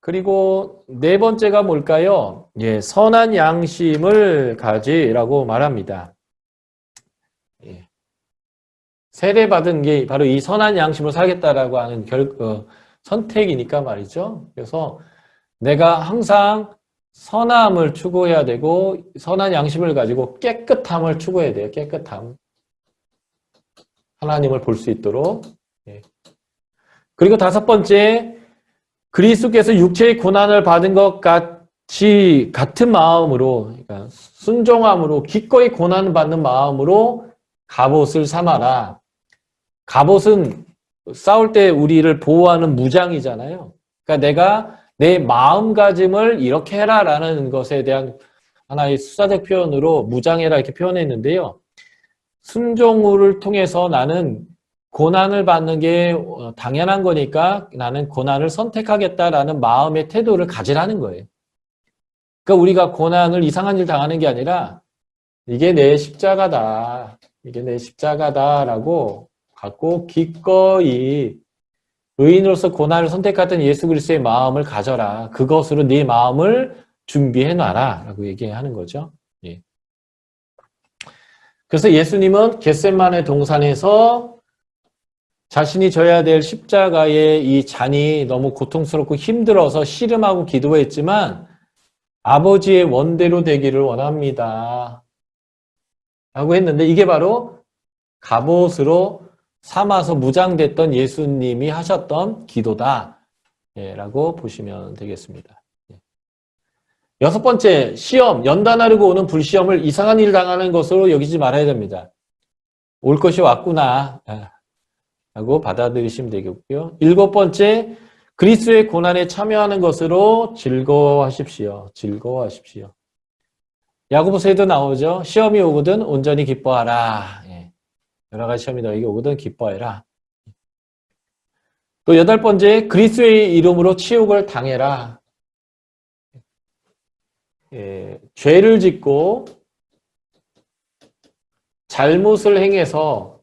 그리고 네 번째가 뭘까요? 예, 선한 양심을 가지라고 말합니다. 예. 세례받은 게 바로 이 선한 양심으로 살겠다라고 하는 선택이니까 말이죠. 그래서 내가 항상 선함을 추구해야 되고 선한 양심을 가지고 깨끗함을 추구해야 돼요. 깨끗함. 하나님을 볼 수 있도록. 예. 그리고 다섯 번째, 그리스도께서 육체의 고난을 받은 것 같이 같은 마음으로, 그러니까 순종함으로 기꺼이 고난을 받는 마음으로 갑옷을 삼아라. 갑옷은 싸울 때 우리를 보호하는 무장이잖아요. 그러니까 내가 내 마음가짐을 이렇게 해라라는 것에 대한 하나의 수사적 표현으로 무장해라 이렇게 표현했는데요. 순종을 통해서 나는 고난을 받는 게 당연한 거니까 나는 고난을 선택하겠다라는 마음의 태도를 가지라는 거예요. 그러니까 우리가 고난을 이상한 일 당하는 게 아니라 이게 내 십자가다. 이게 내 십자가다라고 갖고 기꺼이 의인으로서 고난을 선택했던 예수 그리스도의 마음을 가져라. 그것으로 네 마음을 준비해 놔라 라고 얘기하는 거죠. 예. 그래서 예수님은 겟세마네 동산에서 자신이 져야 될 십자가의 이 잔이 너무 고통스럽고 힘들어서 씨름하고 기도했지만 아버지의 원대로 되기를 원합니다. 라고 했는데 이게 바로 갑옷으로 삼아서 무장됐던 예수님이 하셨던 기도다. 라고 보시면 되겠습니다. 여섯 번째, 시험, 연단하려고 오는 불시험을 이상한 일 당하는 것으로 여기지 말아야 됩니다. 올 것이 왔구나 라고 받아들이시면 되겠고요. 일곱 번째, 그리스도의 고난에 참여하는 것으로 즐거워하십시오. 즐거워하십시오. 야고보서에도 나오죠. 시험이 오거든 온전히 기뻐하라. 여러 가지 시험이 너에게 오거든 기뻐해라. 또 여덟 번째, 그리스도의 이름으로 치욕을 당해라. 죄를 짓고 잘못을 행해서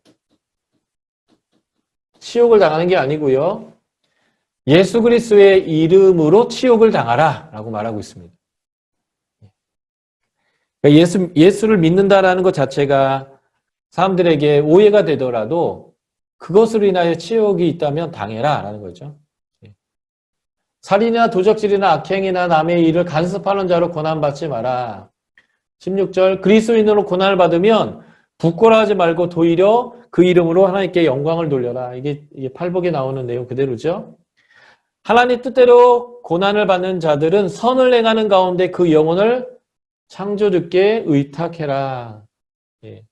치욕을 당하는 게 아니고요. 예수 그리스도의 이름으로 치욕을 당하라 라고 말하고 있습니다. 그러니까 예수를 믿는다라는 것 자체가 사람들에게 오해가 되더라도 그것으로 인하여 치욕이 있다면 당해라 라는 거죠. 살인이나 도적질이나 악행이나 남의 일을 간섭하는 자로 고난받지 마라. 16절, 그리스도인으로 고난을 받으면 부끄러워하지 말고 도리어 그 이름으로 하나님께 영광을 돌려라. 이게 팔복에 나오는 내용 그대로죠. 하나님 뜻대로 고난을 받는 자들은 선을 행하는 가운데 그 영혼을 창조주께 의탁해라. 예.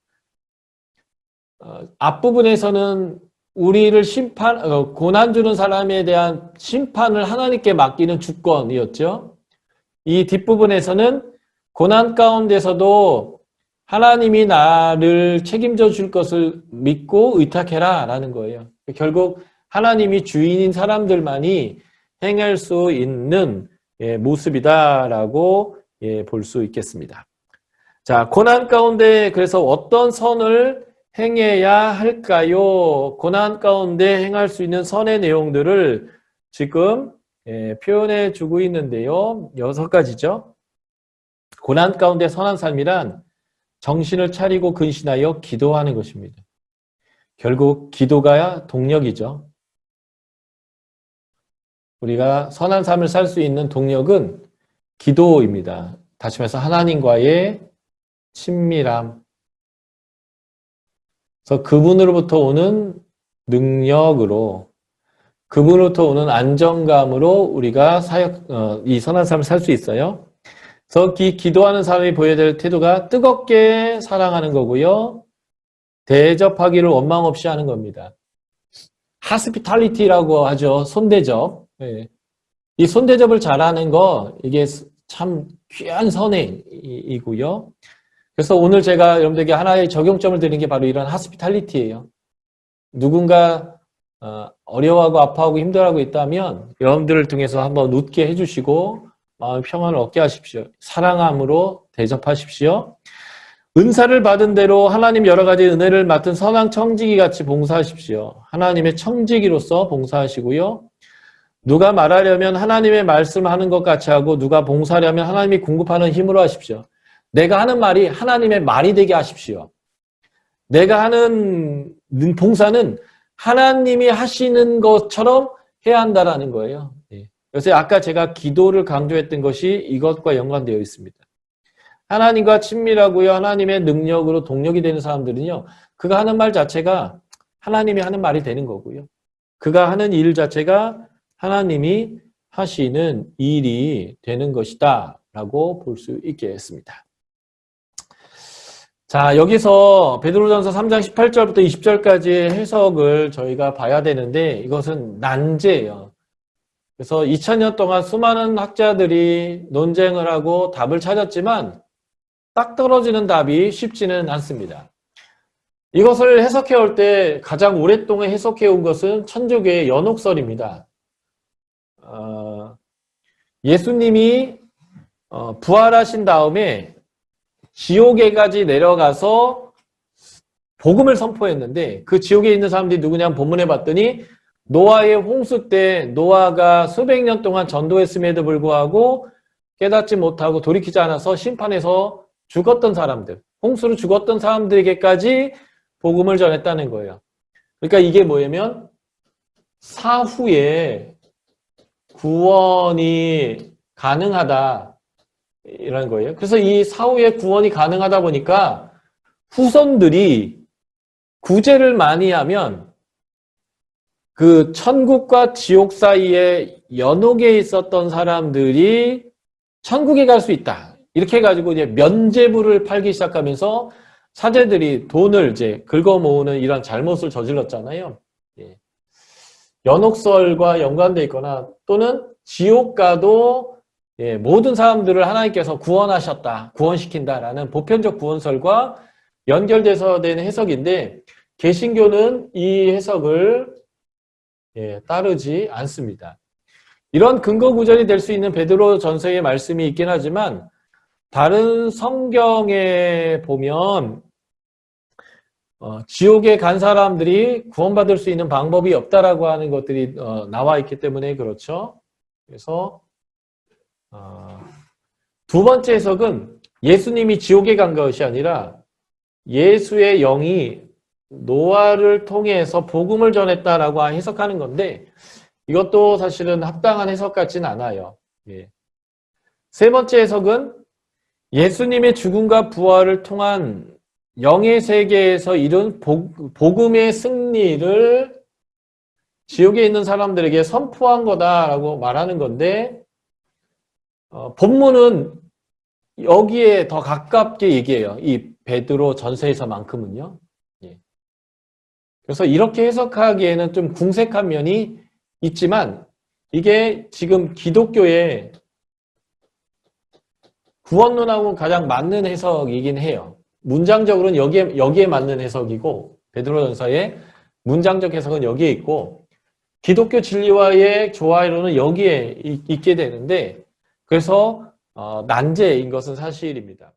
앞부분에서는 우리를 고난 주는 사람에 대한 심판을 하나님께 맡기는 주권이었죠. 이 뒷부분에서는 고난 가운데서도 하나님이 나를 책임져 줄 것을 믿고 의탁해라 라는 거예요. 결국 하나님이 주인인 사람들만이 행할 수 있는 모습이다라고 볼 수 있겠습니다. 자, 고난 가운데 그래서 어떤 선을 행해야 할까요? 고난 가운데 행할 수 있는 선의 내용들을 지금 표현해 주고 있는데요. 6가지죠. 고난 가운데 선한 삶이란 정신을 차리고 근신하여 기도하는 것입니다. 결국 기도가 동력이죠. 우리가 선한 삶을 살 수 있는 동력은 기도입니다. 다시 말해서 하나님과의 친밀함. 그래서 그분으로부터 오는 능력으로, 그분으로부터 오는 안정감으로 우리가 이 선한 삶을 살 수 있어요. 그래서 기도하는 사람이 보여야 될 태도가 뜨겁게 사랑하는 거고요. 대접하기를 원망 없이 하는 겁니다. 하스피탈리티라고 하죠. 손대접. 이 손대접을 잘하는 거 이게 참 귀한 선행이고요. 그래서 오늘 제가 여러분들에게 하나의 적용점을 드리는 게 바로 이런 하스피탈리티예요. 누군가 어려워하고 아파하고 힘들어하고 있다면 여러분들을 통해서 한번 웃게 해주시고 마음의 평안을 얻게 하십시오. 사랑함으로 대접하십시오. 은사를 받은 대로 하나님 여러 가지 은혜를 맡은 선한 청지기 같이 봉사하십시오. 하나님의 청지기로서 봉사하시고요. 누가 말하려면 하나님의 말씀하는 것 같이 하고 누가 봉사하려면 하나님이 공급하는 힘으로 하십시오. 내가 하는 말이 하나님의 말이 되게 하십시오. 내가 하는 봉사는 하나님이 하시는 것처럼 해야 한다라는 거예요. 그래서 아까 제가 기도를 강조했던 것이 이것과 연관되어 있습니다. 하나님과 친밀하고요. 하나님의 능력으로 동력이 되는 사람들은요. 그가 하는 말 자체가 하나님이 하는 말이 되는 거고요. 그가 하는 일 자체가 하나님이 하시는 일이 되는 것이다 라고 볼 수 있겠습니다. 자, 여기서 베드로전서 3장 18절부터 20절까지의 해석을 저희가 봐야 되는데 이것은 난제예요. 그래서 2000년 동안 수많은 학자들이 논쟁을 하고 답을 찾았지만 딱 떨어지는 답이 쉽지는 않습니다. 이것을 해석해 올 때 가장 오랫동안 해석해 온 것은 천주교의 연옥설입니다. 예수님이 부활하신 다음에 지옥에까지 내려가서 복음을 선포했는데 그 지옥에 있는 사람들이 누구냐 본문에 봤더니 노아의 홍수 때 노아가 수백 년 동안 전도했음에도 불구하고 깨닫지 못하고 돌이키지 않아서 심판해서 죽었던 사람들, 홍수로 죽었던 사람들에게까지 복음을 전했다는 거예요. 그러니까 이게 뭐냐면 사후에 구원이 가능하다 이런 거예요. 그래서 이 사후에 구원이 가능하다 보니까 후손들이 구제를 많이 하면 그 천국과 지옥 사이에 연옥에 있었던 사람들이 천국에 갈 수 있다. 이렇게 해가지고 이제 면죄부를 팔기 시작하면서 사제들이 돈을 이제 긁어 모으는 이런 잘못을 저질렀잖아요. 예. 연옥설과 연관돼 있거나 또는 지옥 가도 예, 모든 사람들을 하나님께서 구원하셨다, 구원시킨다라는 보편적 구원설과 연결돼서 된 해석인데 개신교는 이 해석을 예, 따르지 않습니다. 이런 근거 구절이 될 수 있는 베드로 전서의 말씀이 있긴 하지만 다른 성경에 보면 지옥에 간 사람들이 구원받을 수 있는 방법이 없다라고 하는 것들이 나와 있기 때문에 그렇죠. 그래서 두 번째 해석은 예수님이 지옥에 간 것이 아니라 예수의 영이 노아를 통해서 복음을 전했다라고 해석하는 건데 이것도 사실은 합당한 해석 같지는 않아요. 예. 세 번째 해석은 예수님의 죽음과 부활을 통한 영의 세계에서 이룬 복음의 승리를 지옥에 있는 사람들에게 선포한 거다라고 말하는 건데 본문은 여기에 더 가깝게 얘기해요. 이 베드로 전서에서만큼은요. 예. 그래서 이렇게 해석하기에는 좀 궁색한 면이 있지만 이게 지금 기독교의 구원론하고 가장 맞는 해석이긴 해요. 문장적으로는 여기에 맞는 해석이고 베드로전서의 문장적 해석은 여기에 있고 기독교 진리와의 조화로는 여기에 있게 되는데 그래서 난제인 것은 사실입니다.